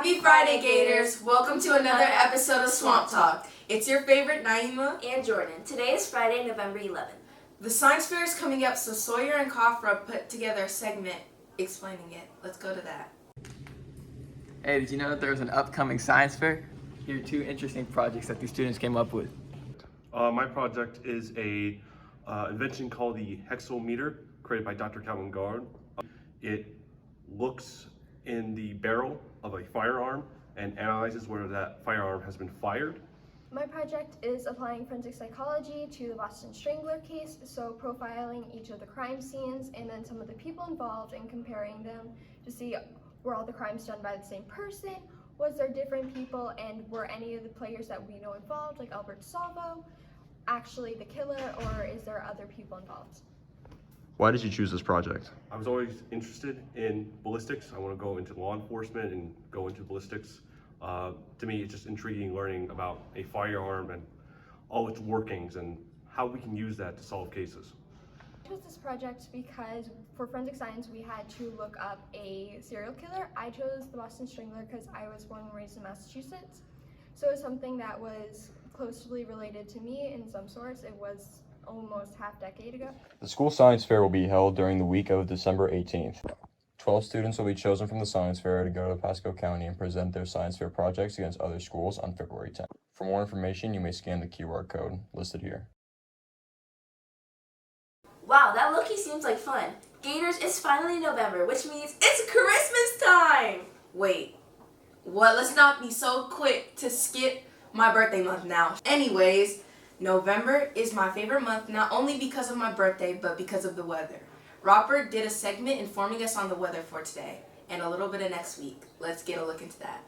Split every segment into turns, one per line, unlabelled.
Happy Friday, Gators! Welcome to another episode of Swamp Talk. It's your favorite Naima
and Jordan. Today is Friday, November 11th.
The science fair is coming up, so Sawyer and Kafra put together a segment explaining it. Let's go to that.
Hey, did you know that there's an upcoming science fair? Here are two interesting projects that these students came up with.
My project is a invention called the hexometer, created by Dr. Calvin Gard. It looks in the barrel of a firearm and analyzes whether that firearm has been fired.
My project is applying forensic psychology to the Boston Strangler case, so profiling each of the crime scenes and then some of the people involved and comparing them to see were all the crimes done by the same person, was there different people, and were any of the players that we know involved, like Albert Salvo, actually the killer, or is there other people involved?
Why did you choose this project?
I was always interested in ballistics. I want to go into law enforcement and go into ballistics. To me, it's just intriguing learning about a firearm and all its workings and how we can use that to solve cases.
I chose this project because for forensic science we had to look up a serial killer. I chose the Boston Strangler because I was born and raised in Massachusetts, so it was something that was closely related to me in some sorts. It was almost half-decade ago.
The school science fair will be held during the week of December 18th. 12 students will be chosen from the science fair to go to Pasco County and present their science fair projects against other schools on February 10th. For more information, you may scan the QR code listed here.
Wow, that low-key seems like fun. Gators, it's finally November, which means it's Christmas time!
Wait, what? Let's not be so quick to skip my birthday month now. Anyways, November is my favorite month, not only because of my birthday, but because of the weather. Robert did a segment informing us on the weather for today, and a little bit of next week. Let's get a look into that.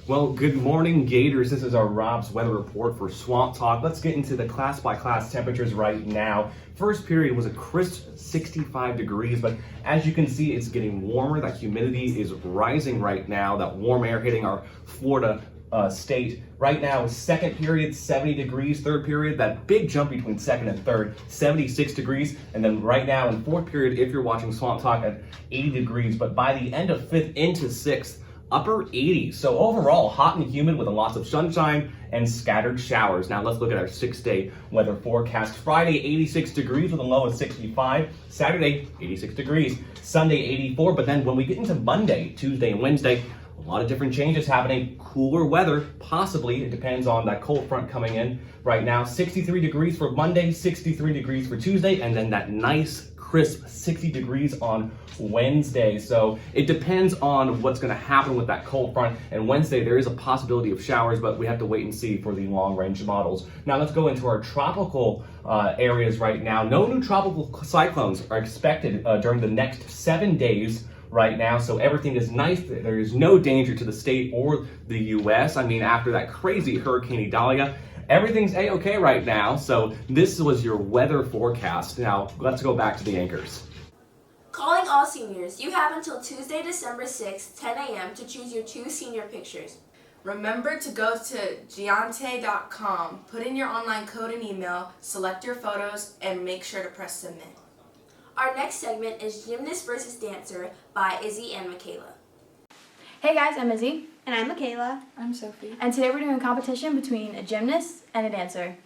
Well, good morning, Gators. This is our Rob's weather report for Swamp Talk. Let's get into the class-by-class temperatures right now. First period was a crisp 65 degrees, but as you can see, it's getting warmer. That humidity is rising right now. That warm air hitting our Florida state. Right now, second period, 70 degrees. Third period, that big jump between second and third, 76 degrees. And then right now in fourth period, if you're watching Swamp Talk, at 80 degrees. But by the end of fifth into sixth, upper 80s. So overall, hot and humid with lots of sunshine and scattered showers. Now let's look at our 6-day weather forecast. Friday, 86 degrees with a low of 65. Saturday, 86 degrees. Sunday, 84. But then when we get into Monday, Tuesday, and Wednesday, a lot of different changes happening. Cooler weather, possibly. It depends on that cold front coming in right now. 63 degrees for Monday, 63 degrees for Tuesday, and then that nice crisp 60 degrees on Wednesday. So it depends on what's going to happen with that cold front. And Wednesday, there is a possibility of showers, but we have to wait and see for the long range models. Now let's go into our tropical areas right now. No new tropical cyclones are expected during the next 7 days right now, so everything is nice. There is no danger to the state or the U.S. I mean, after that crazy Hurricane Idalia, everything's a-okay right now. So this was your weather forecast. Now let's go back to the anchors.
Calling all seniors, you have until Tuesday, December 6th, 10 a.m. to choose your 2 senior pictures.
Remember to go to giante.com, put in your online code and email, select your photos, and make sure to press submit.
Our next segment is Gymnast versus Dancer by Izzy and Michaela.
Hey guys, I'm Izzy.
And I'm Michaela.
I'm Sophie. And today we're doing a competition between a gymnast and a dancer.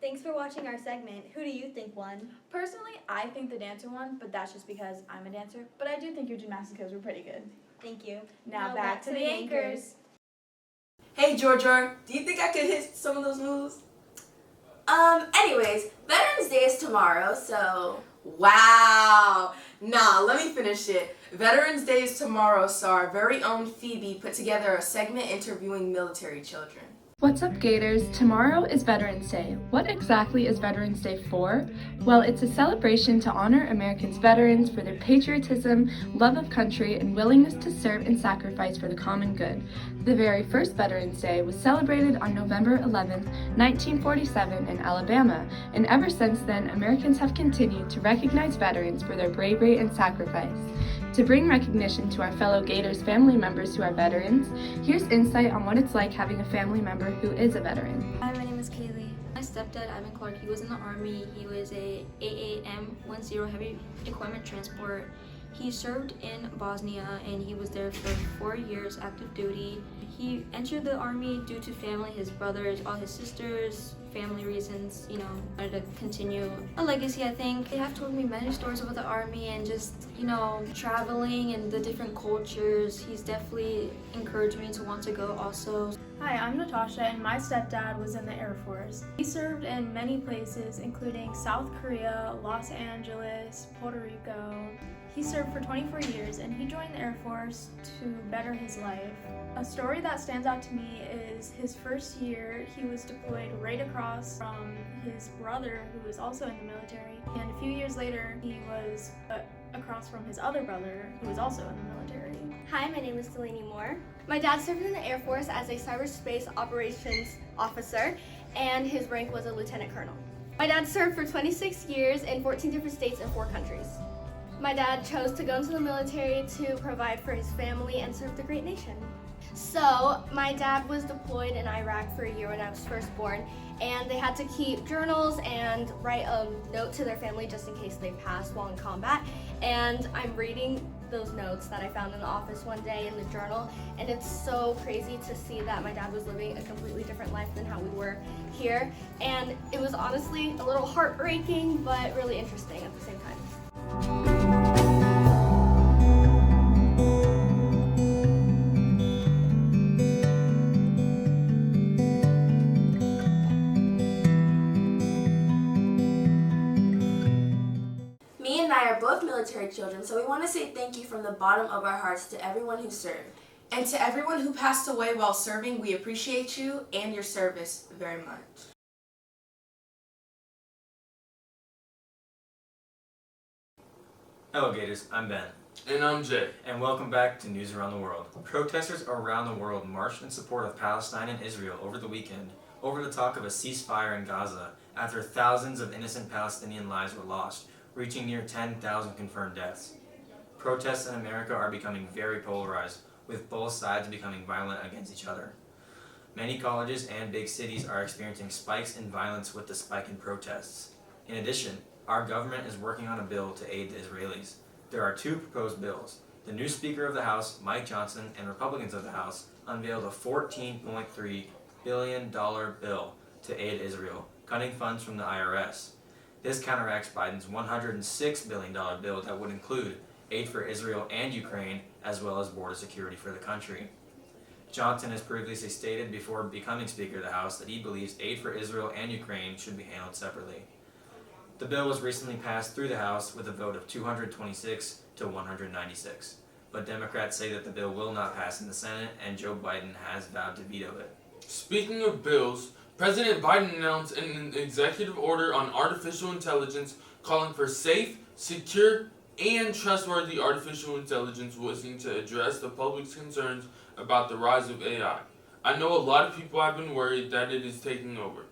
Thanks for watching our segment. Who do you think won?
Personally, I think the dancer won, but that's just because I'm a dancer. But I do think your gymnastics skills were pretty good.
Thank you.
Now back to the anchors.
Hey, Georgia, do you think I could hit some of those moves?
Anyways, Veterans Day is tomorrow, so...
Wow! Nah, let me finish it. Veterans Day is tomorrow, so our very own Phoebe put together a segment interviewing military children.
What's up, Gators? Tomorrow is Veterans Day. What exactly is Veterans Day for? Well, it's a celebration to honor Americans' veterans for their patriotism, love of country, and willingness to serve and sacrifice for the common good. The very first Veterans Day was celebrated on November 11, 1947 in Alabama, and ever since then, Americans have continued to recognize veterans for their bravery and sacrifice. To bring recognition to our fellow Gators family members who are veterans, here's insight on what it's like having a family member who is a veteran.
Hi, my name is Kaylee. My stepdad, Ivan Clark, he was in the Army. He was a AAM-10 heavy equipment transport. He served in Bosnia and he was there for 4 years active duty. He entered the Army due to family, his brothers, all his sisters, family reasons, wanted to continue a legacy, I think. They have told me many stories about the Army and just, traveling and the different cultures. He's definitely encouraged me to want to go also.
Hi, I'm Natasha, and my stepdad was in the Air Force. He served in many places, including South Korea, Los Angeles, Puerto Rico. He served for 24 years, and he joined the Air Force to better his life. A story that stands out to me is his first year, he was deployed right across from his brother, who was also in the military, and a few years later, he was across from his other brother, who was also in the military.
Hi, my name is Delaney Moore. My dad served in the Air Force as a cyberspace operations officer, and his rank was a lieutenant colonel. My dad served for 26 years in 14 different states and 4 countries. My dad chose to go into the military to provide for his family and serve the great nation. So, my dad was deployed in Iraq for a year when I was first born, and they had to keep journals and write a note to their family just in case they passed while in combat. And I'm reading those notes that I found in the office one day in the journal, and it's so crazy to see that my dad was living a completely different life than how we were here. And it was honestly a little heartbreaking, but really interesting at the same time.
Me and I are both military children, so we want to say thank you from the bottom of our hearts to everyone who served.
And to everyone who passed away while serving, we appreciate you and your service very much.
Hello Gators, I'm Ben.
And I'm Jay.
And welcome back to News Around the World. Protesters around the world marched in support of Palestine and Israel over the weekend over the talk of a ceasefire in Gaza after thousands of innocent Palestinian lives were lost, reaching near 10,000 confirmed deaths. Protests in America are becoming very polarized, with both sides becoming violent against each other. Many colleges and big cities are experiencing spikes in violence with the spike in protests. In addition, our government is working on a bill to aid the Israelis. There are 2 proposed bills. The new Speaker of the House, Mike Johnson, and Republicans of the House unveiled a $14.3 billion bill to aid Israel, cutting funds from the IRS. This counteracts Biden's $106 billion bill that would include aid for Israel and Ukraine, as well as border security for the country. Johnson has previously stated before becoming Speaker of the House that he believes aid for Israel and Ukraine should be handled separately. The bill was recently passed through the House with a vote of 226 to 196, but Democrats say that the bill will not pass in the Senate, and Joe Biden has vowed to veto it.
Speaking of bills, President Biden announced an executive order on artificial intelligence calling for safe, secure, and trustworthy artificial intelligence, voicing to address the public's concerns about the rise of AI. I know a lot of people have been worried that it is taking over.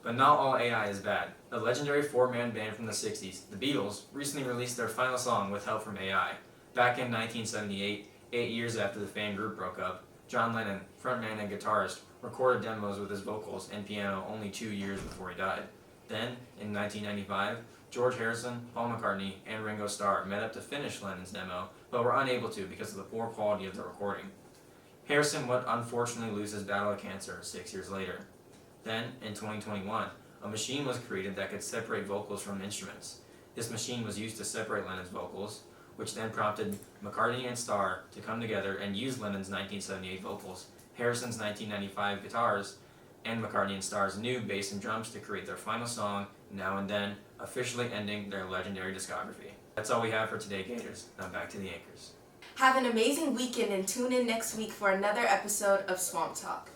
But not all AI is bad. The legendary 4-man band from the 60s, the Beatles, recently released their final song with help from AI. Back in 1978, 8 years after the fan group broke up, John Lennon, frontman and guitarist, recorded demos with his vocals and piano only 2 years before he died. Then, in 1995, George Harrison, Paul McCartney, and Ringo Starr met up to finish Lennon's demo, but were unable to because of the poor quality of the recording. Harrison would unfortunately lose his battle with cancer 6 years later. Then, in 2021, a machine was created that could separate vocals from instruments. This machine was used to separate Lennon's vocals, which then prompted McCartney and Starr to come together and use Lennon's 1978 vocals, Harrison's 1995 guitars, and McCartney and Starr's new bass and drums to create their final song, Now and Then, officially ending their legendary discography. That's all we have for today, Gators. Now back to the anchors.
Have an amazing weekend and tune in next week for another episode of Swamp Talk.